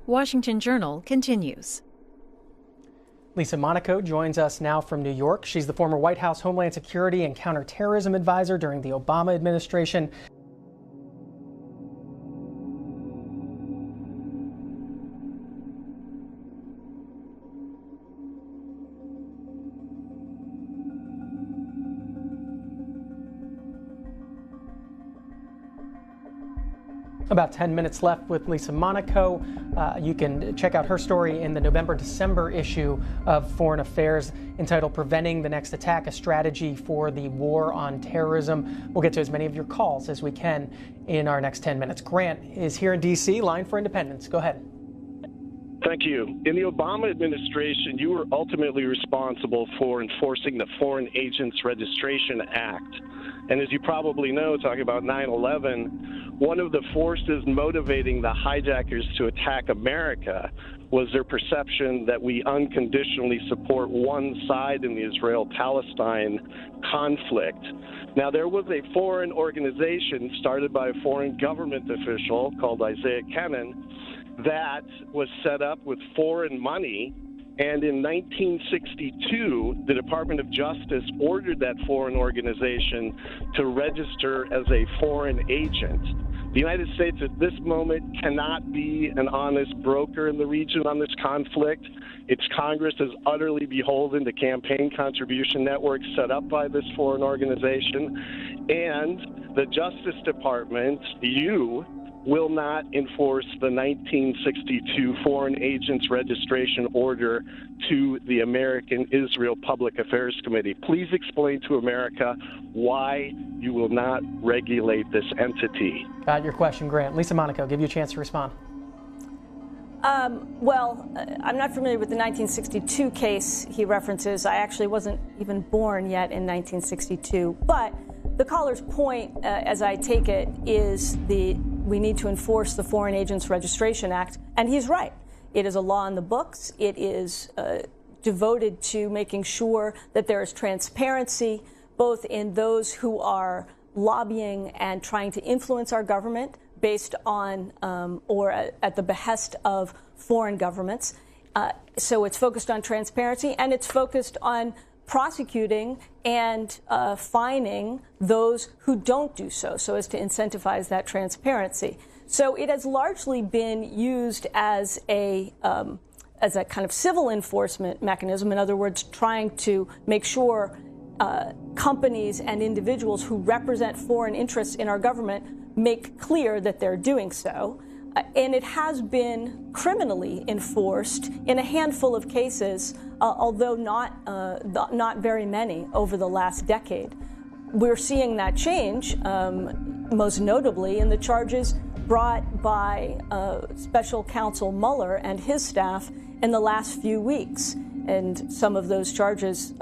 Washington Journal continues. Lisa Monaco joins us now from New York. She's the former White House Homeland Security and Counterterrorism Advisor during the Obama administration. About 10 minutes left with Lisa Monaco. You can check out her story in the November-December issue of Foreign Affairs entitled Preventing the Next Attack, a Strategy for the War on Terrorism. We'll get to as many of your calls as we can in our next 10 minutes. Grant is here in D.C., line for independence. Go ahead. Thank you. In the Obama administration, you were ultimately responsible for enforcing the Foreign Agents Registration Act. And as you probably know, talking about 9/11, one of the forces motivating the hijackers to attack America was their perception that we unconditionally support one side in the Israel-Palestine conflict. Now, there was a foreign organization started by a foreign government official called Isaiah Kennan that was set up with foreign money. And in 1962, the Department of Justice ordered that foreign organization to register as a foreign agent. The United States at this moment cannot be an honest broker in the region on this conflict. Its Congress is utterly beholden to campaign contribution networks set up by this foreign organization. And the Justice Department, you, will not enforce the 1962 Foreign Agents Registration Order to the American Israel Public Affairs Committee. Please explain to America why you will not regulate this entity. Got your question, Grant. Lisa Monaco, give you a chance to respond. I'm not familiar with the 1962 case he references. I actually wasn't even born yet in 1962. But the caller's point, as I take it, is we need to enforce the Foreign Agents Registration Act. And he's right. It is a law in the books. It is devoted to making sure that there is transparency, both in those who are lobbying and trying to influence our government based on or at the behest of foreign governments. So it's focused on transparency, and it's focused on prosecuting and fining those who don't do so, so as to incentivize that transparency. So it has largely been used as a kind of civil enforcement mechanism. In other words, trying to make sure companies and individuals who represent foreign interests in our government make clear that they're doing so. And it has been criminally enforced in a handful of cases, although not very many over the last decade. We're seeing that change, most notably in the charges brought by Special Counsel Mueller and his staff in the last few weeks. And some of those charges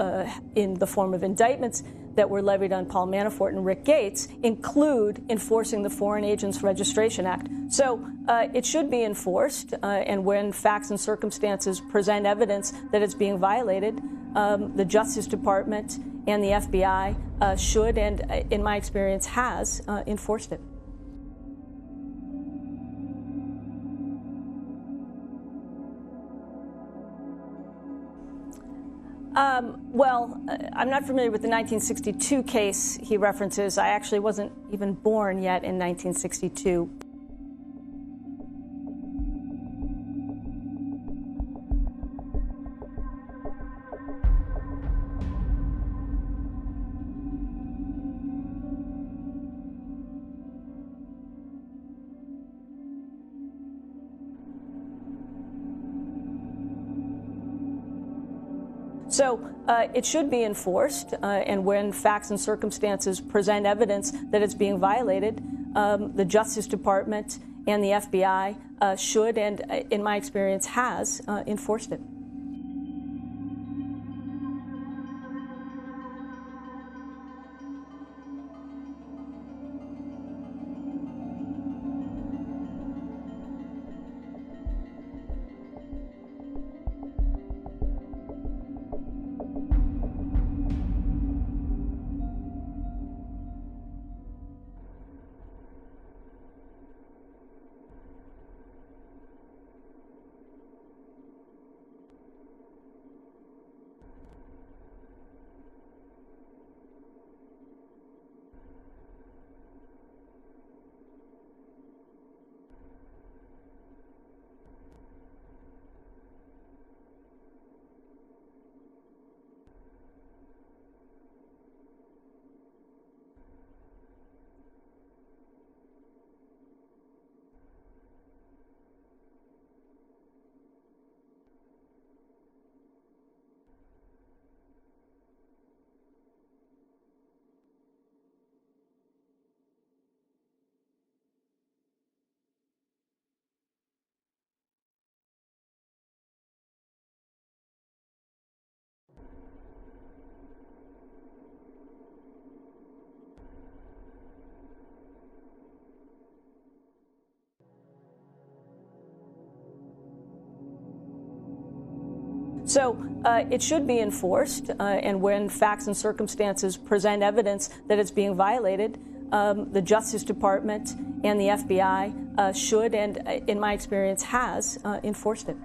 in the form of indictments that were levied on Paul Manafort and Rick Gates include enforcing the Foreign Agents Registration Act. So it should be enforced, and when facts and circumstances present evidence that it's being violated, the Justice Department and the FBI should, and in my experience has, enforced it. I'm not familiar with the 1962 case he references. I actually wasn't even born yet in 1962. So it should be enforced, and when facts and circumstances present evidence that it's being violated, the Justice Department and the FBI should, and in my experience has, enforced it. So it should be enforced, and when facts and circumstances present evidence that it's being violated, the Justice Department and the FBI should, and in my experience has, enforced it.